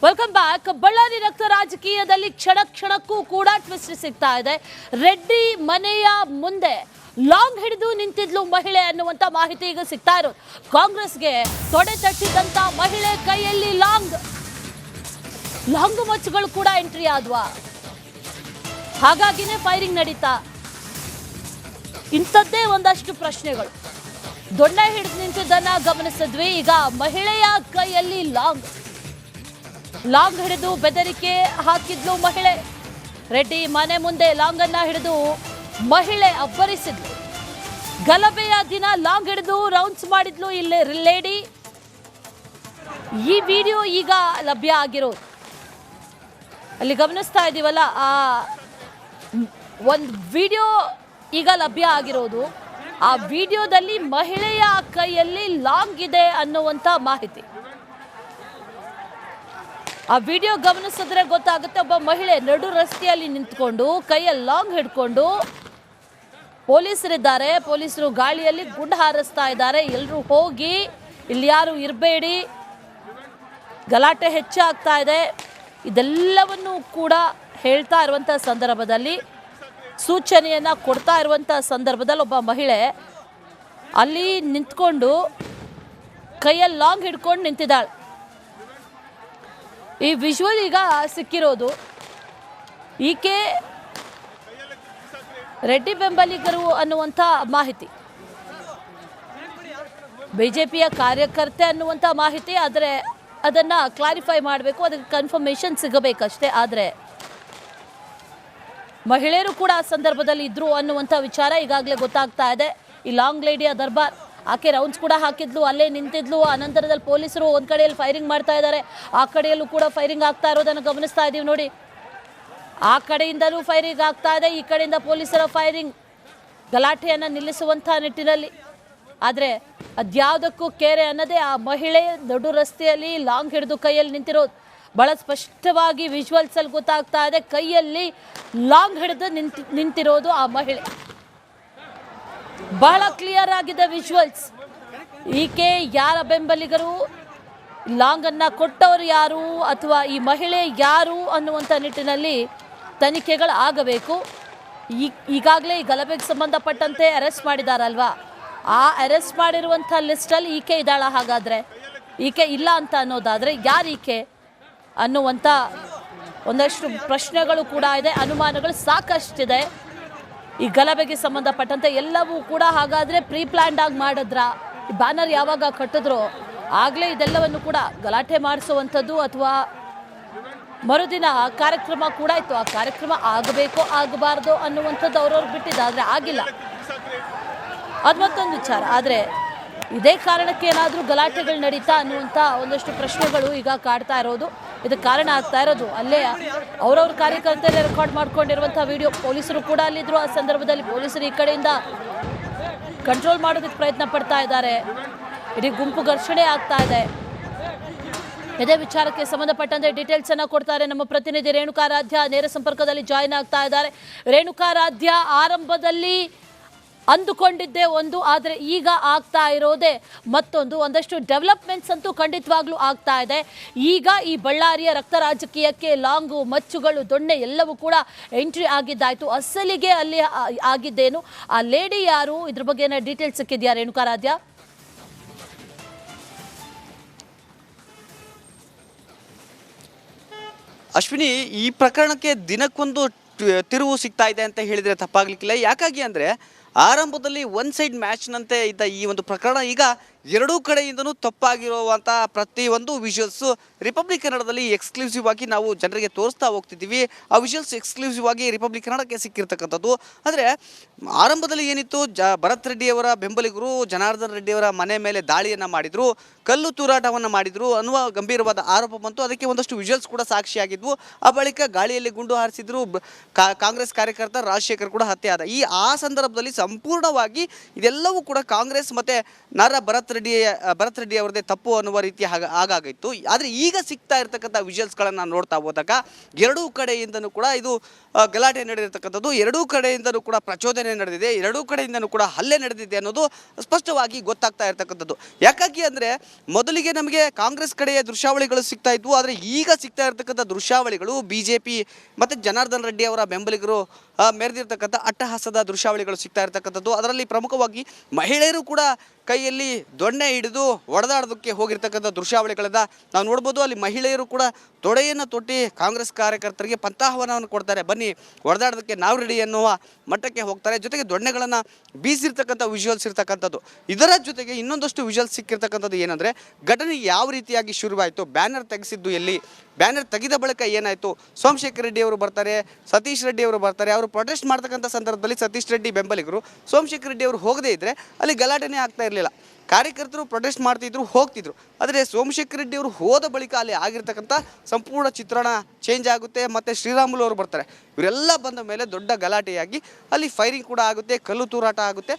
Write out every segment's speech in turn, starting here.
Welcome back. Ballari ರಕ್ತ ರಾಜಕೀಯದಲ್ಲಿ ಕ್ಷಣ ಕ್ಷಣಕ್ಕೂ ಕೂಡ ಟ್ವಿಸ್ಟ್ ಸಿಗ್ತಾ ಇದೆ. ರೆಡ್ಡಿ ಮನೆಯ ಮುಂದೆ ಲಾಂಗ್ ಹಿಡಿದು ನಿಂತಿದ್ಲು ಮಹಿಳೆ ಅನ್ನುವಂತ ಮಾಹಿತಿ ಈಗ ಸಿಗ್ತಾ ಇರೋದು. ಕಾಂಗ್ರೆಸ್ಗೆ ತೊಡೆ ತಟ್ಟಿದಂತ ಮಹಿಳೆ ಕೈಯಲ್ಲಿ ಲಾಂಗ್ ಮಚ್ಚುಗಳು ಕೂಡ ಎಂಟ್ರಿ ಆದ್ವಾ, ಹಾಗಾಗಿನೇ ಫೈರಿಂಗ್ ನಡೀತಾ. ಇಂಥದ್ದೇ ಒಂದಷ್ಟು ಪ್ರಶ್ನೆಗಳು. ದೊಣ್ಣೆ ಹಿಡಿದು ನಿಂತಿದ್ದನ್ನ ಗಮನಿಸಿದ್ವಿ. ಈಗ ಮಹಿಳೆಯ ಕೈಯಲ್ಲಿ ಲಾಂಗ್ ಹಿಡಿದು ಬೆದರಿಕೆ ಹಾಕಿದ್ಲು ಮಹಿಳೆ. ರೆಡ್ಡಿ ಮನೆ ಮುಂದೆ ಲಾಂಗ್ ಅನ್ನ ಹಿಡಿದು ಮಹಿಳೆ ಅಬ್ಬರಿಸಿದ್ಲು. ಗಲಭೆಯ ದಿನ ಲಾಂಗ್ ಹಿಡಿದು ರೌಂಡ್ಸ್ ಮಾಡಿದ್ಲು ಇಲ್ಲಿ ಲೇಡಿ. ಈ ವಿಡಿಯೋ ಈಗ ಲಭ್ಯ ಆಗಿರೋದು ಅಲ್ಲಿ ಗಮನಿಸ್ತಾ ಇದೀವಲ್ಲ, ಆ ಒಂದು ವಿಡಿಯೋ ಈಗ ಲಭ್ಯ ಆಗಿರೋದು. ಆ ವಿಡಿಯೋದಲ್ಲಿ ಮಹಿಳೆಯ ಕೈಯಲ್ಲಿ ಲಾಂಗ್ ಇದೆ ಅನ್ನುವಂಥ ಮಾಹಿತಿ. ಆ ವಿಡಿಯೋ ಗಮನಿಸಿದ್ರೆ ಗೊತ್ತಾಗುತ್ತೆ. ಒಬ್ಬ ಮಹಿಳೆ ನಡು ರಸ್ತೆಯಲ್ಲಿ ನಿಂತ್ಕೊಂಡು ಕೈಯಲ್ಲಿ ಲಾಂಗ್ ಹಿಡ್ಕೊಂಡು, ಪೊಲೀಸರಿದ್ದಾರೆ, ಪೊಲೀಸರು ಗಾಳಿಯಲ್ಲಿ ಗುಂಡು ಹಾರಿಸ್ತಾ ಇದ್ದಾರೆ. ಎಲ್ಲರೂ ಹೋಗಿ ಇಲ್ಲಿ ಯಾರು ಇರಬೇಡಿ, ಗಲಾಟೆ ಹೆಚ್ಚಾಗ್ತಾ ಇದೆ, ಇದೆಲ್ಲವನ್ನು ಕೂಡ ಹೇಳ್ತಾ ಇರುವಂಥ ಸಂದರ್ಭದಲ್ಲಿ, ಸೂಚನೆಯನ್ನು ಕೊಡ್ತಾ ಇರುವಂಥ ಸಂದರ್ಭದಲ್ಲಿ ಒಬ್ಬ ಮಹಿಳೆ ಅಲ್ಲಿ ನಿಂತ್ಕೊಂಡು ಕೈಯಲ್ಲಿ ಲಾಂಗ್ ಹಿಡ್ಕೊಂಡು ನಿಂತಿದ್ದಾಳೆ. ಈ ವಿಜುವಲ್ ಈಗ ಸಿಕ್ಕಿರೋದು. ಈಕೆ ರೆಡ್ಡಿ ಬೆಂಬಲಿಗರು ಅನ್ನುವಂಥ ಮಾಹಿತಿ, ಬಿಜೆಪಿಯ ಕಾರ್ಯಕರ್ತೆ ಅನ್ನುವಂಥ ಮಾಹಿತಿ. ಆದರೆ ಅದನ್ನು ಕ್ಲಾರಿಫೈ ಮಾಡಬೇಕು, ಅದಕ್ಕೆ ಕನ್ಫರ್ಮೇಷನ್ ಸಿಗಬೇಕಷ್ಟೇ. ಆದರೆ ಮಹಿಳೆಯರು ಕೂಡ ಆ ಸಂದರ್ಭದಲ್ಲಿ ಇದ್ರು ಅನ್ನುವಂಥ ವಿಚಾರ ಈಗಾಗಲೇ ಗೊತ್ತಾಗ್ತಾ ಇದೆ. ಈ ಲಾಂಗ್ ಲೇಡಿಯ ದರ್ಬಾರ್, ಆಕೆ ರೌಂಡ್ಸ್ ಕೂಡ ಹಾಕಿದ್ಲು, ಅಲ್ಲೇ ನಿಂತಿದ್ಲು. ಅನಂತರದಲ್ಲಿ ಪೊಲೀಸರು ಒಂದು ಕಡೆಯಲ್ಲಿ ಫೈರಿಂಗ್ ಮಾಡ್ತಾ ಇದ್ದಾರೆ, ಆ ಕಡೆಯಲ್ಲೂ ಕೂಡ ಫೈರಿಂಗ್ ಆಗ್ತಾ ಇರೋದನ್ನು ಗಮನಿಸ್ತಾ ಇದ್ದೀವಿ ನೋಡಿ. ಆ ಕಡೆಯಿಂದಲೂ ಫೈರಿಂಗ್ ಆಗ್ತಾ ಇದೆ, ಈ ಕಡೆಯಿಂದ ಪೊಲೀಸರ ಫೈರಿಂಗ್, ಗಲಾಟೆಯನ್ನು ನಿಲ್ಲಿಸುವಂಥ ನಿಟ್ಟಿನಲ್ಲಿ. ಆದರೆ ಅದ್ಯಾವುದಕ್ಕೂ ಕೇರೆ ಅನ್ನೋದೇ ಆ ಮಹಿಳೆ ನಡು ರಸ್ತೆಯಲ್ಲಿ ಲಾಂಗ್ ಹಿಡಿದು ಕೈಯಲ್ಲಿ ನಿಂತಿರೋದು ಬಹಳ ಸ್ಪಷ್ಟವಾಗಿ ವಿಜುವಲ್ಸಲ್ಲಿ ಗೊತ್ತಾಗ್ತಾ ಇದೆ. ಕೈಯಲ್ಲಿ ಲಾಂಗ್ ಹಿಡಿದು ನಿಂತಿರೋದು ಆ ಮಹಿಳೆ, ಬಹಳ ಕ್ಲಿಯರ್ ಆಗಿದೆ ವಿಜುವಲ್ಸ್. ಈಕೆ ಯಾರ ಬೆಂಬಲಿಗರು, ಲಾಂಗ್ ಅನ್ನ ಕೊಟ್ಟವರು ಯಾರು, ಅಥವಾ ಈ ಮಹಿಳೆ ಯಾರು ಅನ್ನುವಂಥ ನಿಟ್ಟಿನಲ್ಲಿ ತನಿಖೆಗಳು ಆಗಬೇಕು. ಈಗಾಗಲೇ ಈ ಗಲಭೆಗೆ ಸಂಬಂಧಪಟ್ಟಂತೆ ಅರೆಸ್ಟ್ ಮಾಡಿದಾರಲ್ವಾ, ಆ ಅರೆಸ್ಟ್ ಮಾಡಿರುವಂಥ ಲಿಸ್ಟಲ್ಲಿ ಈಕೆ ಇದ್ದಾಳ? ಹಾಗಾದರೆ ಈಕೆ ಇಲ್ಲ ಅಂತ ಅನ್ನೋದಾದರೆ ಯಾರು ಈಕೆ ಅನ್ನುವಂಥ ಒಂದಷ್ಟು ಪ್ರಶ್ನೆಗಳು ಕೂಡ ಇದೆ, ಅನುಮಾನಗಳು ಸಾಕಷ್ಟಿದೆ. ಈ ಗಲಭೆಗೆ ಸಂಬಂಧಪಟ್ಟಂತೆ ಎಲ್ಲವೂ ಕೂಡ ಹಾಗಾದರೆ ಪ್ರೀ ಪ್ಲ್ಯಾನ್ಡ್ ಆಗಿ ಮಾಡಿದ್ರ, ಈ ಬ್ಯಾನರ್ ಯಾವಾಗ ಕಟ್ಟಿದ್ರು ಆಗಲೇ ಇದೆಲ್ಲವನ್ನು ಕೂಡ ಗಲಾಟೆ ಮಾಡಿಸುವಂಥದ್ದು, ಅಥವಾ ಮರುದಿನ ಕಾರ್ಯಕ್ರಮ ಕೂಡ ಇತ್ತು, ಆ ಕಾರ್ಯಕ್ರಮ ಆಗಬೇಕೋ ಆಗಬಾರ್ದು ಅನ್ನುವಂಥದ್ದು ಅವ್ರವ್ರಿಗೆ ಬಿಟ್ಟಿದ್ದ. ಆದರೆ ಆಗಿಲ್ಲ, ಅದು ಮತ್ತೊಂದು ವಿಚಾರ. ಆದರೆ ಇದೇ ಕಾರಣಕ್ಕೆ ಏನಾದರೂ ಗಲಾಟೆಗಳು ನಡೀತಾ ಅನ್ನುವಂಥ ಒಂದಷ್ಟು ಪ್ರಶ್ನೆಗಳು ಈಗ ಕಾಡ್ತಾ ಇರೋದು. ಇದಕ್ಕೆ ಕಾರಣ ಆಗ್ತಾ ಇರೋದು ಅಲ್ಲೇ ಅವ್ರವ್ರ ಕಾರ್ಯಕರ್ತರೇ ರೆಕಾರ್ಡ್ ಮಾಡ್ಕೊಂಡಿರುವಂಥ ವಿಡಿಯೋ. ಪೊಲೀಸರು ಕೂಡ ಅಲ್ಲಿದ್ದರು. ಆ ಸಂದರ್ಭದಲ್ಲಿ ಪೊಲೀಸರು ಈ ಕಡೆಯಿಂದ ಕಂಟ್ರೋಲ್ ಮಾಡೋದಕ್ಕೆ ಪ್ರಯತ್ನ ಪಡ್ತಾ ಇದ್ದಾರೆ. ಇಡೀ ಗುಂಪು ಘರ್ಷಣೆ ಆಗ್ತಾ ಇದೆ. ಇದೇ ವಿಚಾರಕ್ಕೆ ಸಂಬಂಧಪಟ್ಟಂತೆ ಡೀಟೇಲ್ಸ್ ಅನ್ನು ಕೊಡ್ತಾರೆ ನಮ್ಮ ಪ್ರತಿನಿಧಿ ರೇಣುಕಾರಾಧ್ಯ. ನೇರ ಸಂಪರ್ಕದಲ್ಲಿ ಜಾಯಿನ್ ಆಗ್ತಾ ಇದ್ದಾರೆ. ರೇಣುಕಾರಾಧ್ಯ, ಆರಂಭದಲ್ಲಿ ಅಂದುಕೊಂಡಿದ್ದೇ ಒಂದು, ಆದರೆ ಈಗ ಆಗ್ತಾ ಇರೋದೇ ಮತ್ತೊಂದು. ಒಂದಷ್ಟು ಡೆವಲಪ್ಮೆಂಟ್ಸ್ ಅಂತೂ ಖಂಡಿತವಾಗ್ಲೂ ಆಗ್ತಾ ಇದೆ. ಈಗ ಈ ಬಳ್ಳಾರಿಯ ರಕ್ತ ರಾಜಕೀಯಕ್ಕೆ ಲಾಂಗು, ಮಚ್ಚುಗಳು, ದೊಣ್ಣೆ ಎಲ್ಲವೂ ಕೂಡ ಎಂಟ್ರಿ ಆಗಿದ್ದಾಯಿತು. ಅಸಲಿಗೆ ಅಲ್ಲಿ ಆಗಿದ್ದೇನು, ಆ ಲೇಡಿ ಯಾರು, ಇದ್ರ ಬಗ್ಗೆ ಏನೋ ಡೀಟೇಲ್ಸ್ ಸಿಕ್ಕಿದೆಯಾ ರೇಣುಕಾರಾಧ್ಯ? ಅಶ್ವಿನಿ, ಈ ಪ್ರಕರಣಕ್ಕೆ ದಿನಕ್ಕೊಂದು ತಿರುವು ಸಿಗ್ತಾ ಇದೆ ಅಂತ ಹೇಳಿದರೆ ತಪ್ಪಾಗಲಿಕ್ಕಿಲ್ಲ. ಯಾಕಾಗಿ ಅಂದರೆ ಆರಂಭದಲ್ಲಿ ಒನ್ ಸೈಡ್ ಮ್ಯಾಚ್ನಂತೆ ಇದ್ದ ಈ ಒಂದು ಪ್ರಕರಣ ಈಗ ಎರಡೂ ಕಡೆಯಿಂದನೂ ತಪ್ಪಾಗಿರುವಂಥ ಪ್ರತಿಯೊಂದು ವಿಜುವಲ್ಸು ರಿಪಬ್ಲಿಕ್ ಕನ್ನಡದಲ್ಲಿ ಎಕ್ಸ್ಕ್ಲೂಸಿವ್ ಆಗಿ ನಾವು ಜನರಿಗೆ ತೋರಿಸ್ತಾ ಹೋಗ್ತಿದ್ದೀವಿ. ಆ ವಿಜುವಲ್ಸ್ ಎಕ್ಸ್ಕ್ಲೂಸಿವ್ ಆಗಿ ರಿಪಬ್ಲಿಕ್ ಕನ್ನಡಕ್ಕೆ ಸಿಕ್ಕಿರ್ತಕ್ಕಂಥದ್ದು. ಆದರೆ ಆರಂಭದಲ್ಲಿ ಏನಿತ್ತು, ಭರತ್ ರೆಡ್ಡಿಯವರ ಬೆಂಬಲಿಗರು ಜನಾರ್ದನ್ ರೆಡ್ಡಿಯವರ ಮನೆ ಮೇಲೆ ದಾಳಿಯನ್ನು ಮಾಡಿದರು, ಕಲ್ಲು ತೂರಾಟವನ್ನು ಮಾಡಿದರು ಅನ್ನುವ ಗಂಭೀರವಾದ ಆರೋಪ ಬಂತು. ಅದಕ್ಕೆ ಒಂದಷ್ಟು ವಿಜುವಲ್ಸ್ ಕೂಡ ಸಾಕ್ಷಿಯಾಗಿದ್ವು. ಆ ಬಳಿಕ ಗಾಳಿಯಲ್ಲಿ ಗುಂಡು ಹಾರಿಸಿದ್ರು. ಕಾಂಗ್ರೆಸ್ ಕಾರ್ಯಕರ್ತ ರಾಜಶೇಖರ್ ಕೂಡ ಹತ್ಯೆ ಆದ. ಆ ಸಂದರ್ಭದಲ್ಲಿ ಸಂಪೂರ್ಣವಾಗಿ ಇದೆಲ್ಲವೂ ಕೂಡ ಕಾಂಗ್ರೆಸ್ ಮತ್ತು ಭರತ್ ಭರತ್ ರೆಡ್ಡಿ ಅವರದೇ ತಪ್ಪು ಅನ್ನುವ ರೀತಿ ಹಾಗಾಗಿತ್ತು. ಆದರೆ ಈಗ ಸಿಗ್ತಾ ಇರ್ತಕ್ಕಂಥ ವಿಜುವಲ್ಸ್ಗಳನ್ನು ನೋಡ್ತಾ ಹೋದಾಗ ಎರಡೂ ಕಡೆಯಿಂದನೂ ಕೂಡ ಇದು ಗಲಾಟೆ ನಡೆದಿರ್ತಕ್ಕಂಥದ್ದು, ಎರಡೂ ಕಡೆಯಿಂದನೂ ಕೂಡ ಪ್ರಚೋದನೆ ನಡೆದಿದೆ, ಎರಡೂ ಕಡೆಯಿಂದನೂ ಕೂಡ ಹಲ್ಲೆ ನಡೆದಿದೆ ಅನ್ನೋದು ಸ್ಪಷ್ಟವಾಗಿ ಗೊತ್ತಾಗ್ತಾ ಇರ್ತಕ್ಕಂಥದ್ದು. ಯಾಕಾಗಿ ಅಂದರೆ ಮೊದಲಿಗೆ ನಮಗೆ ಕಾಂಗ್ರೆಸ್ ಕಡೆಯ ದೃಶ್ಯಾವಳಿಗಳು ಸಿಗ್ತಾ ಇದ್ವು, ಆದರೆ ಈಗ ಸಿಗ್ತಾ ಇರ್ತಕ್ಕಂಥ ದೃಶ್ಯಾವಳಿಗಳು BJP ಮತ್ತು ಜನಾರ್ದನ್ ರೆಡ್ಡಿ ಅವರ ಬೆಂಬಲಿಗರು ಮೆರೆದಿರ್ತಕ್ಕಂಥ ಅಟ್ಟಹಾಸದ ದೃಶ್ಯಾವಳಿಗಳು ಸಿಗ್ತಾ ಇರ್ತಕ್ಕಂಥದ್ದು. ಅದರಲ್ಲಿ ಪ್ರಮುಖವಾಗಿ ಮಹಿಳೆಯರು ಕೂಡ ಕೈಯಲ್ಲಿ ದೊಣ್ಣೆ ಹಿಡಿದು ಹೊಡೆದಾಡೋದಕ್ಕೆ ಹೋಗಿರ್ತಕ್ಕಂಥ ದೃಶ್ಯಾವಳಿಗಳನ್ನು ನಾವು ನೋಡ್ಬೋದು. ಅಲ್ಲಿ ಮಹಿಳೆಯರು ಕೂಡ ತೊಡೆಯನ್ನು ತೊಟ್ಟಿ ಕಾಂಗ್ರೆಸ್ ಕಾರ್ಯಕರ್ತರಿಗೆ ಪಂಥಾಹ್ವಾನವನ್ನು ಕೊಡ್ತಾರೆ, ಬನ್ನಿ ಹೊಡೆದಾಡೋದಕ್ಕೆ ನಾವು ರೆಡಿ ಎನ್ನುವ ಮಟ್ಟಕ್ಕೆ ಹೋಗ್ತಾರೆ. ಜೊತೆಗೆ ದೊಣ್ಣೆಗಳನ್ನು ಬೀಸಿರ್ತಕ್ಕಂಥ ವಿಜುವಲ್ಸ್ ಇರ್ತಕ್ಕಂಥದ್ದು. ಇದರ ಜೊತೆಗೆ ಇನ್ನೊಂದಷ್ಟು ವಿಜುವಲ್ಸ್ ಸಿಕ್ಕಿರ್ತಕ್ಕಂಥದ್ದು ಏನಂದರೆ ಘಟನೆ ಯಾವ ರೀತಿಯಾಗಿ ಶುರುವಾಯಿತು, ಬ್ಯಾನರ್ ತೆಗೆಸಿದ್ದು ಎಲ್ಲಿ, ಬ್ಯಾನರ್ ತೆಗೆದ ಬಳಿಕ ಏನಾಯಿತು, ಸೋಮಶೇಖರ್ ರೆಡ್ಡಿ ಅವರು ಬರ್ತಾರೆ, ಸತೀಶ್ ರೆಡ್ಡಿ ಅವರು ಬರ್ತಾರೆ. ಅವರು ಪ್ರೊಟೆಸ್ಟ್ ಮಾಡ್ತಕ್ಕಂಥ ಸಂದರ್ಭದಲ್ಲಿ ಸತೀಶ್ ರೆಡ್ಡಿ ಬೆಂಬಲಿಗರು ಸೋಮಶೇಖರ್ ರೆಡ್ಡಿ ಅವರು ಹೋಗದೇ ಇದ್ದರೆ ಅಲ್ಲಿ ಗಲಾಟೆನೇ ಆಗ್ತಾ ಇರಲಿಲ್ಲ. ಕಾರ್ಯಕರ್ತರು ಪ್ರೊಟೆಸ್ಟ್ ಮಾಡ್ತಿದ್ರು, ಹೋಗ್ತಿದ್ರು. ಆದರೆ ಸೋಮಶೇಖರ್ ರೆಡ್ಡಿ ಅವರು ಹೋದ ಬಳಿಕ ಅಲ್ಲಿ ಆಗಿರ್ತಕ್ಕಂಥ ಸಂಪೂರ್ಣ ಚಿತ್ರಣ ಚೇಂಜ್ ಆಗುತ್ತೆ. ಮತ್ತು ಶ್ರೀರಾಮುಲು ಅವರು ಬರ್ತಾರೆ. ಇವರೆಲ್ಲ ಬಂದ ಮೇಲೆ ದೊಡ್ಡ ಗಲಾಟೆಯಾಗಿ ಅಲ್ಲಿ ಫೈರಿಂಗ್ ಕೂಡ ಆಗುತ್ತೆ, ಕಲ್ಲು ತೂರಾಟ ಆಗುತ್ತೆ.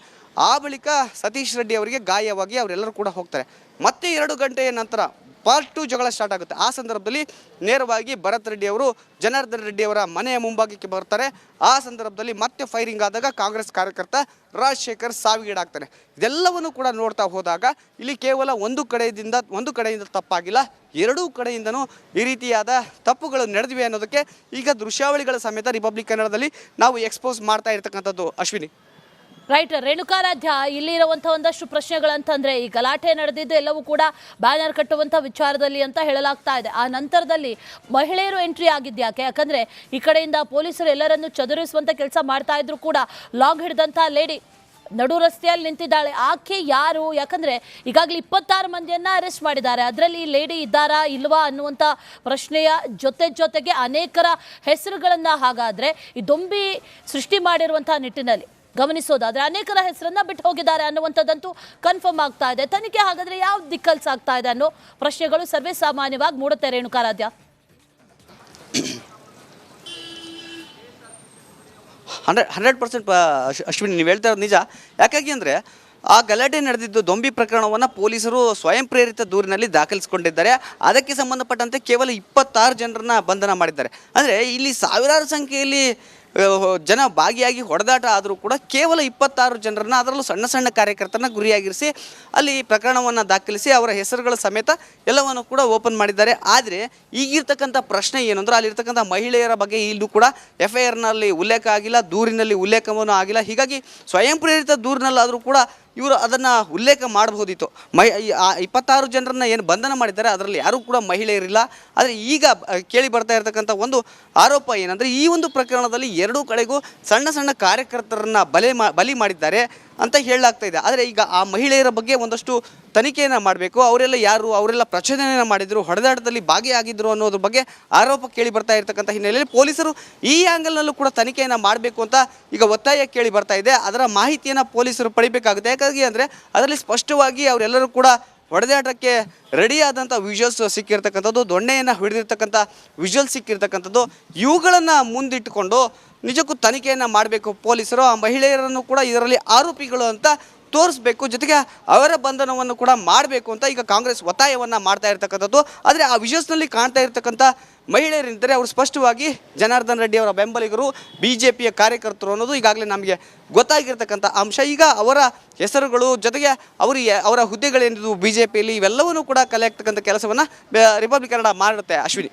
ಆ ಬಳಿಕ ಸತೀಶ್ ರೆಡ್ಡಿ ಅವರಿಗೆ ಗಾಯವಾಗಿ ಅವರೆಲ್ಲರೂ ಕೂಡ ಹೋಗ್ತಾರೆ. ಮತ್ತೆ 2 ಗಂಟೆಯ ನಂತರ ಪಾರ್ಟ್ 2 ಜಗಳ ಸ್ಟಾರ್ಟ್ ಆಗುತ್ತೆ. ಆ ಸಂದರ್ಭದಲ್ಲಿ ನೇರವಾಗಿ ಭರತ್ ರೆಡ್ಡಿ ಅವರು ಜನಾರ್ದನ್ ರೆಡ್ಡಿ ಅವರ ಮನೆಯ ಮುಂಭಾಗಕ್ಕೆ ಬರ್ತಾರೆ. ಆ ಸಂದರ್ಭದಲ್ಲಿ ಮತ್ತೆ ಫೈರಿಂಗ್ ಆದಾಗ ಕಾಂಗ್ರೆಸ್ ಕಾರ್ಯಕರ್ತ ರಾಜಶೇಖರ್ ಸಾವಿಗೀಡಾಗ್ತಾನೆ. ಇದೆಲ್ಲವನ್ನು ಕೂಡ ನೋಡ್ತಾ ಹೋದಾಗ ಇಲ್ಲಿ ಕೇವಲ ಒಂದು ಕಡೆಯಿಂದ ತಪ್ಪಾಗಿಲ್ಲ, ಎರಡೂ ಕಡೆಯಿಂದನೂ ಈ ರೀತಿಯಾದ ತಪ್ಪುಗಳು ನಡೆದಿವೆ ಅನ್ನೋದಕ್ಕೆ ಈಗ ದೃಶ್ಯಾವಳಿಗಳ ಸಮೇತ ರಿಪಬ್ಲಿಕ್ ಕನ್ನಡದಲ್ಲಿ ನಾವು ಎಕ್ಸ್ಪೋಸ್ ಮಾಡ್ತಾ ಇರ್ತಕ್ಕಂಥದ್ದು. ಅಶ್ವಿನಿ. ರೈಟ್, ರೇಣುಕಾರಾಧ್ಯ, ಇಲ್ಲಿರುವಂಥ ಒಂದಷ್ಟು ಪ್ರಶ್ನೆಗಳಂತಂದ್ರೆ ಈ ಗಲಾಟೆ ನಡೆದಿದ್ದು ಎಲ್ಲವೂ ಕೂಡ ಬ್ಯಾನರ್ ಕಟ್ಟುವಂಥ ವಿಚಾರದಲ್ಲಿ ಅಂತ ಹೇಳಲಾಗ್ತಾ ಇದೆ. ಆ ನಂತರದಲ್ಲಿ ಮಹಿಳೆಯರು ಎಂಟ್ರಿ ಆಗಿದ್ಯಾಕೆ? ಯಾಕಂದ್ರೆ ಈ ಕಡೆಯಿಂದ ಪೊಲೀಸರು ಎಲ್ಲರನ್ನು ಚದುರಿಸುವಂಥ ಕೆಲಸ ಮಾಡ್ತಾ ಇದ್ರು ಕೂಡ ಲಾಂಗ್ ಹಿಡಿದಂಥ ಲೇಡಿ ನಡು ರಸ್ತೆಯಲ್ಲಿ ನಿಂತಿದ್ದಾಳೆ. ಆಕೆ ಯಾರು? ಯಾಕಂದ್ರೆ ಈಗಾಗಲೇ 26 ಮಂದಿಯನ್ನ ಅರೆಸ್ಟ್ ಮಾಡಿದ್ದಾರೆ. ಅದರಲ್ಲಿ ಲೇಡಿ ಇದ್ದಾರಾ ಇಲ್ವಾ ಅನ್ನುವಂಥ ಪ್ರಶ್ನೆಯ ಜೊತೆಗೆ ಅನೇಕರ ಹೆಸರುಗಳನ್ನ ಹಾಗಾದ್ರೆ ಈ ದೊಂಬಿ ಸೃಷ್ಟಿ ಮಾಡಿರುವಂಥ ನಿಟ್ಟಿನಲ್ಲಿ ಗಮನಿಸೋದಾದ್ರೆ ಅನೇಕರ ಹೆಸರನ್ನ ಬಿಟ್ಟು ಹೋಗಿದ್ದಾರೆ ಅನ್ನುವಂಥದ್ದಂತೂ ಕನ್ಫರ್ಮ್ ಆಗ್ತಾ ಇದೆ. ತನಿಖೆ ಹಾಗಾದ್ರೆ ಯಾವ ದಿಕ್ಕಲ್ಲಿ ಸಾಗ್ತಾ ಇದೆ ಅನ್ನೋ ಪ್ರಶ್ನೆಗಳು ಸರ್ವೇ ಸಾಮಾನ್ಯವಾಗಿ ಮೂಡುತ್ತೆ. ರೇಣುಕಾರಾಧ್ಯ, 100% ಅಶ್ವಿನಿ, ನೀವು ಹೇಳ್ತಾ ಇರೋದು ನಿಜ. ಯಾಕಾಗಿ ಅಂದರೆ ಆ ಗಲಾಟೆ ನಡೆದಿದ್ದು ದೊಂಬಿ ಪ್ರಕರಣವನ್ನು ಪೊಲೀಸರು ಸ್ವಯಂ ಪ್ರೇರಿತ ದೂರಿನಲ್ಲಿ ದಾಖಲಿಸಿಕೊಂಡಿದ್ದಾರೆ. ಅದಕ್ಕೆ ಸಂಬಂಧಪಟ್ಟಂತೆ ಕೇವಲ 26 ಜನರನ್ನ ಬಂಧನ ಮಾಡಿದ್ದಾರೆ. ಅಂದರೆ ಇಲ್ಲಿ ಸಾವಿರಾರು ಸಂಖ್ಯೆಯಲ್ಲಿ ಜನ ಭಾಗಿಯಾಗಿ ಹೊಡೆದಾಟ ಆದರೂ ಕೂಡ ಕೇವಲ 26 ಜನರನ್ನ, ಅದರಲ್ಲೂ ಸಣ್ಣ ಸಣ್ಣ ಕಾರ್ಯಕರ್ತರನ್ನ ಗುರಿಯಾಗಿರಿಸಿ ಅಲ್ಲಿ ಪ್ರಕರಣವನ್ನು ದಾಖಲಿಸಿ ಅವರ ಹೆಸರುಗಳ ಸಮೇತ ಎಲ್ಲವನ್ನು ಕೂಡ ಓಪನ್ ಮಾಡಿದ್ದಾರೆ. ಆದರೆ ಈಗಿರ್ತಕ್ಕಂಥ ಪ್ರಶ್ನೆ ಏನು ಅಂದರೆ ಅಲ್ಲಿರ್ತಕ್ಕಂಥ ಮಹಿಳೆಯರ ಬಗ್ಗೆ ಇಲ್ಲೂ ಕೂಡ FIRನಲ್ಲಿ ಉಲ್ಲೇಖ ಆಗಿಲ್ಲ, ದೂರಿನಲ್ಲಿ ಉಲ್ಲೇಖವನ್ನು ಆಗಿಲ್ಲ. ಹೀಗಾಗಿ ಸ್ವಯಂ ಪ್ರೇರಿತ ದೂರಿನಲ್ಲಾದರೂ ಕೂಡ ಇವರು ಅದನ್ನು ಉಲ್ಲೇಖ ಮಾಡಬಹುದಿತ್ತು. 26 ಜನರನ್ನ ಏನು ಬಂಧನ ಮಾಡಿದ್ದಾರೆ ಅದರಲ್ಲಿ ಯಾರೂ ಕೂಡ ಮಹಿಳೆಯರಿಲ್ಲ. ಆದರೆ ಈಗ ಕೇಳಿ ಬರ್ತಾ ಇರತಕ್ಕಂಥ ಒಂದು ಆರೋಪ ಏನಂದರೆ ಈ ಒಂದು ಪ್ರಕರಣದಲ್ಲಿ ಎರಡೂ ಕಡೆಗೂ ಸಣ್ಣ ಸಣ್ಣ ಕಾರ್ಯಕರ್ತರನ್ನು ಬಲಿ ಮಾಡಿದ್ದಾರೆ ಅಂತ ಹೇಳಲಾಗ್ತಾ ಇದೆ. ಆದರೆ ಈಗ ಆ ಮಹಿಳೆಯರ ಬಗ್ಗೆ ಒಂದಷ್ಟು ತನಿಖೆಯನ್ನು ಮಾಡಬೇಕು. ಅವರೆಲ್ಲ ಯಾರು, ಅವರೆಲ್ಲ ಪ್ರಚೋದನೆಯನ್ನು ಮಾಡಿದರು, ಹೊಡೆದಾಟದಲ್ಲಿ ಭಾಗಿಯಾಗಿದ್ದರು ಅನ್ನೋದ್ರ ಬಗ್ಗೆ ಆರೋಪ ಕೇಳಿ ಬರ್ತಾ ಇರತಕ್ಕಂಥ ಹಿನ್ನೆಲೆಯಲ್ಲಿ ಪೊಲೀಸರು ಈ ಆ್ಯಂಗಲ್ನಲ್ಲೂ ಕೂಡ ತನಿಖೆಯನ್ನು ಮಾಡಬೇಕು ಅಂತ ಈಗ ಒತ್ತಾಯ ಕೇಳಿ ಬರ್ತಾ ಇದೆ. ಅದರ ಮಾಹಿತಿಯನ್ನು ಪೊಲೀಸರು ಪಡಿಬೇಕಾಗುತ್ತೆ. ಯಾಕಾಗಿ ಅಂದರೆ ಅದರಲ್ಲಿ ಸ್ಪಷ್ಟವಾಗಿ ಅವರೆಲ್ಲರೂ ಕೂಡ ಹೊಡೆದಾಟಕ್ಕೆ ರೆಡಿಯಾದಂಥ ವಿಜುವಲ್ಸ್ ಸಿಕ್ಕಿರ್ತಕ್ಕಂಥದ್ದು, ದೊಣ್ಣೆಯನ್ನು ಹಿಡಿದಿರ್ತಕ್ಕಂಥ ವಿಜುವಲ್ಸ್ ಸಿಕ್ಕಿರ್ತಕ್ಕಂಥದ್ದು. ಇವುಗಳನ್ನು ಮುಂದಿಟ್ಟುಕೊಂಡು ನಿಜಕ್ಕೂ ತನಿಖೆಯನ್ನು ಮಾಡಬೇಕು ಪೊಲೀಸರು. ಆ ಮಹಿಳೆಯರನ್ನು ಕೂಡ ಇದರಲ್ಲಿ ಆರೋಪಿಗಳು ಅಂತ ತೋರಿಸ್ಬೇಕು, ಜೊತೆಗೆ ಅವರ ಬಂಧನವನ್ನು ಕೂಡ ಮಾಡಬೇಕು ಅಂತ ಈಗ ಕಾಂಗ್ರೆಸ್ ಒತ್ತಾಯವನ್ನು ಮಾಡ್ತಾ ಇರ್ತಕ್ಕಂಥದ್ದು. ಆದರೆ ಆ ವಿಜುವಲ್ಸ್ನಲ್ಲಿ ಕಾಣ್ತಾ ಇರ್ತಕ್ಕಂಥ ಮಹಿಳೆಯರಿದ್ದರೆ ಅವರು ಸ್ಪಷ್ಟವಾಗಿ ಜನಾರ್ದನ್ ರೆಡ್ಡಿ ಅವರ ಬೆಂಬಲಿಗರು, BJPಯ ಕಾರ್ಯಕರ್ತರು ಅನ್ನೋದು ಈಗಾಗಲೇ ನಮಗೆ ಗೊತ್ತಾಗಿರ್ತಕ್ಕಂಥ ಅಂಶ. ಈಗ ಅವರ ಹೆಸರುಗಳು ಜೊತೆಗೆ ಅವರ ಹುದ್ದೆಗಳೇನಿದ್ದು BJPಯಲ್ಲಿ ಇವೆಲ್ಲವನ್ನೂ ಕೂಡ ಕಲೆ ಆಗ್ತಕ್ಕಂಥ ಕೆಲಸವನ್ನು ರಿಪಬ್ಲಿಕ್ ಕನ್ನಡ ಮಾಡುತ್ತೆ. ಅಶ್ವಿನಿ.